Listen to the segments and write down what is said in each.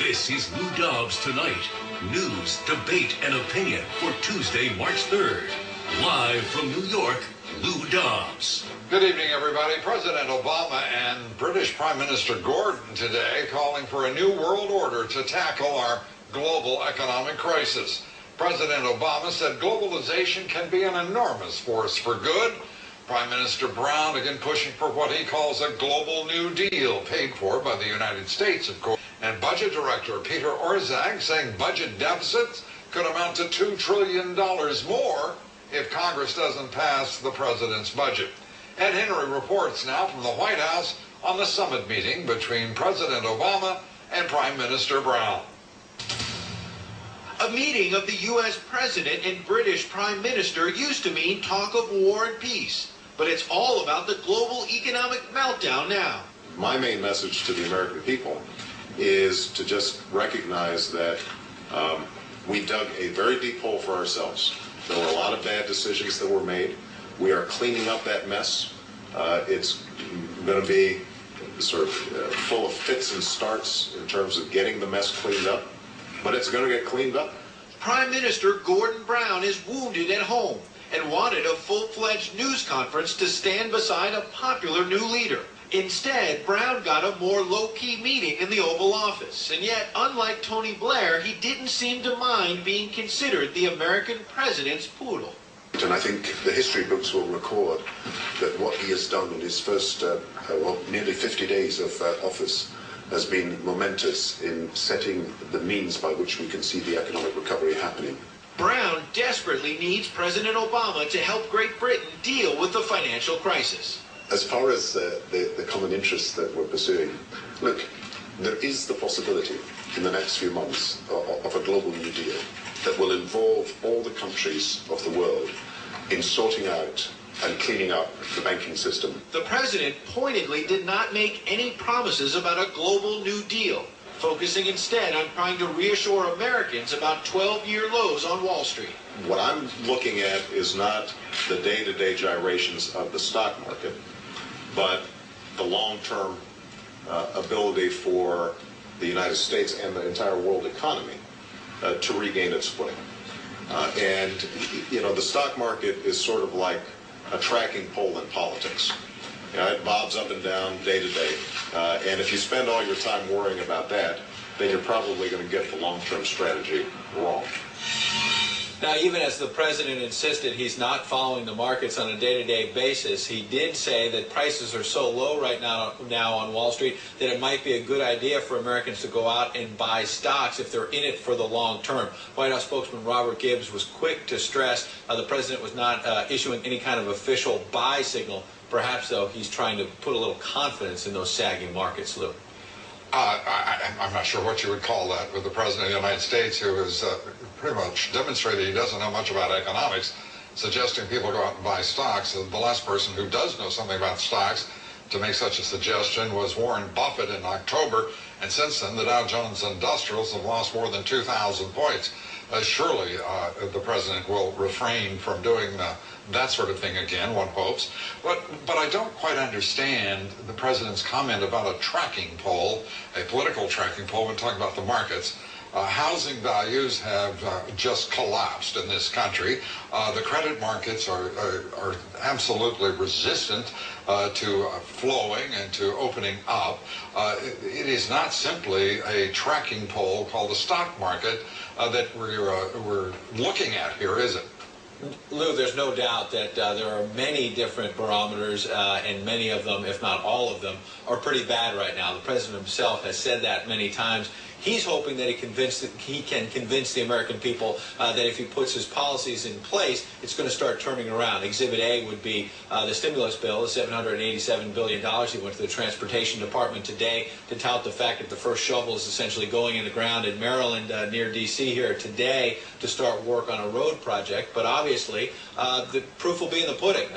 This is Lou Dobbs Tonight. News, debate, and opinion for Tuesday, March 3rd. Live from New York, Lou Dobbs. Good evening, everybody. President Obama and British Prime Minister Gordon today calling for a new world order to tackle our global economic crisis. President Obama said globalization can be an enormous force for good. Prime Minister Brown again pushing for what he calls a global New Deal, paid for by the United States, of course. And Budget Director Peter Orszag saying budget deficits could amount to $2 trillion more if Congress doesn't pass the president's budget. Ed Henry reports now from the White House on the summit meeting between President Obama and Prime Minister Brown. A meeting of the U.S. President and British Prime Minister used to mean talk of war and peace, but it's all about the global economic meltdown now. My main message to the American people is to just recognize that we dug a very deep hole for ourselves. There were a lot of bad decisions that were made. We are cleaning up that mess. It's going to be sort of full of fits and starts in terms of getting the mess cleaned up, but it's going to get cleaned up. Prime Minister Gordon Brown is wounded at home and wanted a full-fledged news conference to stand beside a popular new leader. Instead, Brown got a more low-key meeting in the Oval Office, and yet, unlike Tony Blair, he didn't seem to mind being considered the American president's poodle. And I think the history books will record that what he has done in his first, nearly 50 days of office has been momentous in setting the means by which we can see the economic recovery happening. Brown desperately needs President Obama to help Great Britain deal with the financial crisis. As far as the common interests that we're pursuing, look, there is the possibility in the next few months of a global New Deal that will involve all the countries of the world in sorting out and cleaning up the banking system. The president pointedly did not make any promises about a global New Deal, focusing instead on trying to reassure Americans about 12-year lows on Wall Street. What I'm looking at is not the day-to-day gyrations of the stock market, but the long-term ability for the United States and the entire world economy to regain its footing. And, you know, the stock market is sort of like a tracking pole in politics. You know, it bobs up and down day to day. And if you spend all your time worrying about that, then you're probably going to get the long-term strategy wrong. Now, even as the president insisted he's not following the markets on a day-to-day basis, he did say that prices are so low right now on Wall Street that it might be a good idea for Americans to go out and buy stocks if they're in it for the long term. White House spokesman Robert Gibbs was quick to stress the president was not issuing any kind of official buy signal. Perhaps, though, he's trying to put a little confidence in those sagging markets, Lou. I'm not sure what you would call that with the President of the United States, who has pretty much demonstrated he doesn't know much about economics, suggesting people go out and buy stocks. The last person who does know something about stocks to make such a suggestion was Warren Buffett in October, and since then the Dow Jones Industrials have lost more than 2,000 points. Surely the president will refrain from doing that sort of thing again, one hopes. But I don't quite understand the president's comment about a tracking pole, a political tracking pole, when talking about the markets. Housing values have just collapsed in this country. The credit markets are absolutely resistant to flowing and to opening up. It is not simply a tracking pole called the stock market that we're looking at here, is it? Lou, there's no doubt that there are many different barometers, and many of them, if not all of them, are pretty bad right now. The president himself has said that many times. He's hoping that he can convince the American people that if he puts his policies in place, it's going to start turning around. Exhibit A would be the stimulus bill, the $787 billion. He went to the Transportation Department today to tout the fact that the first shovel is essentially going in the ground in Maryland near D.C. here today to start work on a road project. But obviously, obviously, the proof will be in the pudding.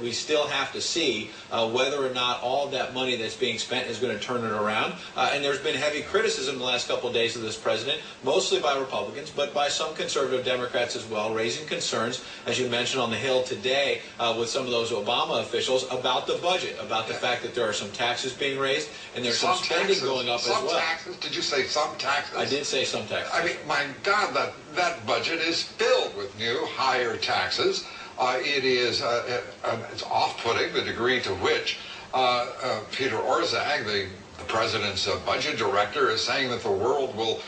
We still have to see whether or not all of that money that's being spent is going to turn it around. And there's been heavy criticism the last couple of days of this president, mostly by Republicans, but by some conservative Democrats as well, raising concerns, as you mentioned on the Hill today, with some of those Obama officials about the budget, about the fact that there are some taxes being raised and there's some spending going up as well. Some taxes? Did you say some taxes? I did say some taxes. I mean, my God, that budget is filled with new, higher taxes. It's off-putting the degree to which Peter Orszag, the president's budget director, is saying that the world will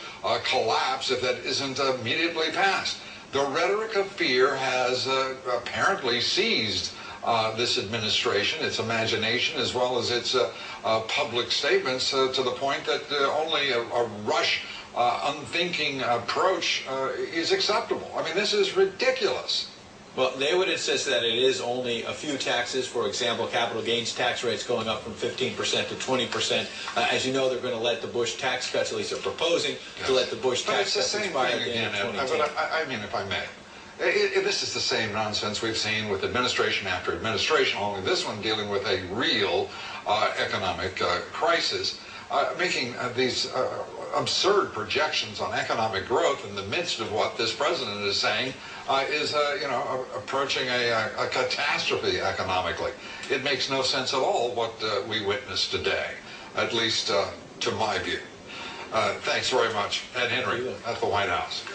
collapse if that isn't immediately passed. The rhetoric of fear has apparently seized this administration, its imagination, as well as its public statements, to the point that only a rush, unthinking approach is acceptable. I mean, this is ridiculous. Well, they would insist that it is only a few taxes. For example, capital gains tax rates going up from 15% to 20%. As you know, they're going to let the Bush tax cuts, at least they're proposing, to let the Bush tax cuts expire at the end of 2010. But I mean, if I may, this is the same nonsense we've seen with administration after administration, only this one dealing with a real economic crisis, making these absurd projections on economic growth in the midst of what this president is saying is approaching a catastrophe economically. It makes no sense at all what we witnessed today, at least to my view. Thanks very much, Ed Henry at the White House.